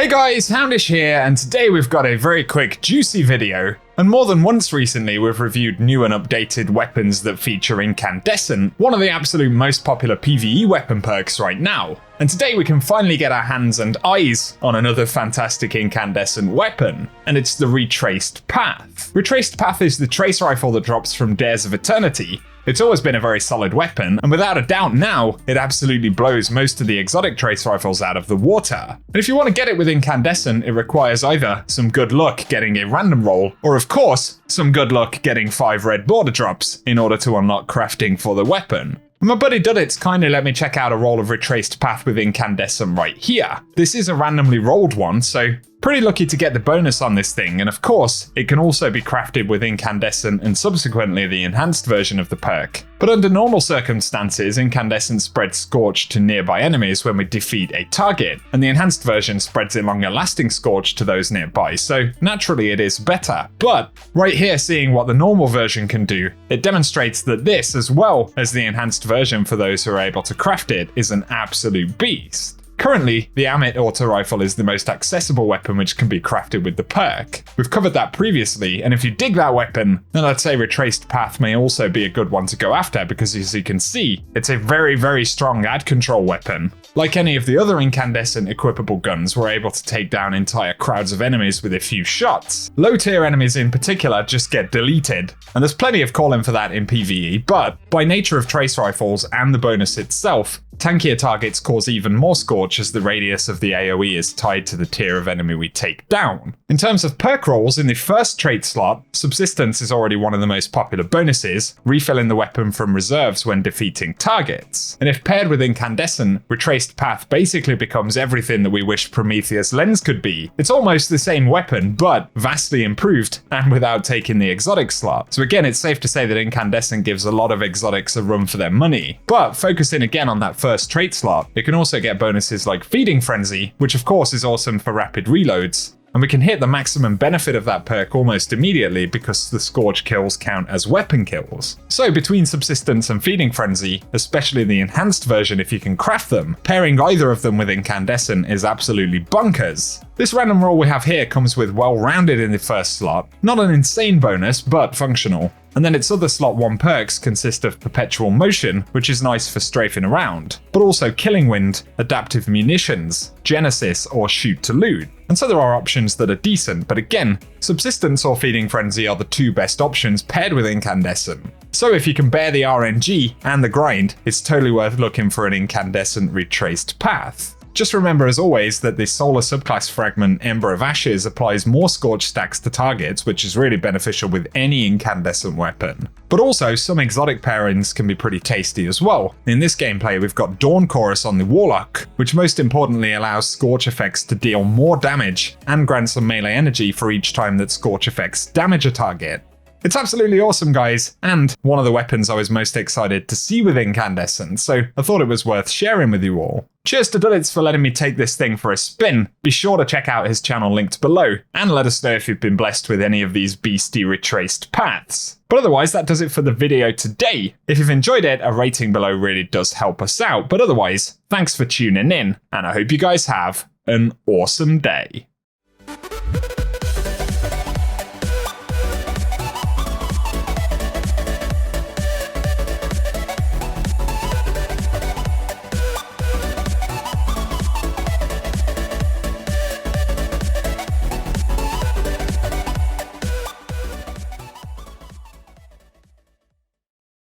Hey guys, Houndish here, and today we've got a very quick, juicy video. And more than once recently, we've reviewed new and updated weapons that feature Incandescent, one of the absolute most popular PvE weapon perks right now. And today we can finally get our hands and eyes on another fantastic incandescent weapon, and it's the Retraced Path. Retraced Path is the trace rifle that drops from Dares of Eternity. It's always been a very solid weapon, and without a doubt now, it absolutely blows most of the exotic trace rifles out of the water. And if you want to get it with Incandescent, it requires either some good luck getting a random roll, or of course, some good luck getting 5 red border drops in order to unlock crafting for the weapon. And my buddy Duddits kindly let me check out a roll of Retraced Path with Incandescent right here. This is a randomly rolled one, so pretty lucky to get the bonus on this thing, and of course, it can also be crafted with Incandescent and subsequently the enhanced version of the perk. But under normal circumstances, Incandescent spreads Scorch to nearby enemies when we defeat a target, and the enhanced version spreads a longer lasting Scorch to those nearby, so naturally it is better. But right here, seeing what the normal version can do, it demonstrates that this, as well as the enhanced version for those who are able to craft it, is an absolute beast. Currently, the Amit auto rifle is the most accessible weapon which can be crafted with the perk. We've covered that previously, and if you dig that weapon, then I'd say Retraced Path may also be a good one to go after because, as you can see, it's a very strong ad control weapon. Like any of the other incandescent equipable guns, we're able to take down entire crowds of enemies with a few shots. Low tier enemies in particular just get deleted, and there's plenty of calling for that in PvE, but by nature of trace rifles and the bonus itself, tankier targets cause even more scorch as the radius of the AoE is tied to the tier of enemy we take down. In terms of perk rolls, in the first trait slot, Subsistence is already one of the most popular bonuses, refilling the weapon from reserves when defeating targets. And if paired with Incandescent, Retraced Path basically becomes everything that we wish Prometheus Lens could be. It's almost the same weapon, but vastly improved and without taking the exotic slot. So again, it's safe to say that Incandescent gives a lot of exotics a run for their money. But focusing again on that first trait slot, it can also get bonuses like Feeding Frenzy, which of course is awesome for rapid reloads. And we can hit the maximum benefit of that perk almost immediately because the Scorch kills count as weapon kills. So between Subsistence and Feeding Frenzy, especially the enhanced version if you can craft them, pairing either of them with Incandescent is absolutely bonkers. This random roll we have here comes with well-rounded in the first slot, not an insane bonus, but functional. And then its other slot 1 perks consist of Perpetual Motion, which is nice for strafing around, but also Killing Wind, Adaptive Munitions, Genesis, or Shoot to Loot. And so there are options that are decent, but again, Subsistence or Feeding Frenzy are the 2 best options paired with Incandescent. So if you can bear the RNG and the grind, it's totally worth looking for an Incandescent Retraced Path. Just remember as always that the Solar subclass fragment Ember of Ashes applies more Scorch stacks to targets, which is really beneficial with any incandescent weapon. But also, some exotic pairings can be pretty tasty as well. In this gameplay we've got Dawn Chorus on the Warlock, which most importantly allows Scorch effects to deal more damage and grant some melee energy for each time that Scorch effects damage a target. It's absolutely awesome, guys, and one of the weapons I was most excited to see with Incandescent, so I thought it was worth sharing with you all. Cheers to Duddits for letting me take this thing for a spin. Be sure to check out his channel linked below, and let us know if you've been blessed with any of these beastie Retraced Paths. But otherwise, that does it for the video today. If you've enjoyed it, a rating below really does help us out, but otherwise, thanks for tuning in, and I hope you guys have an awesome day.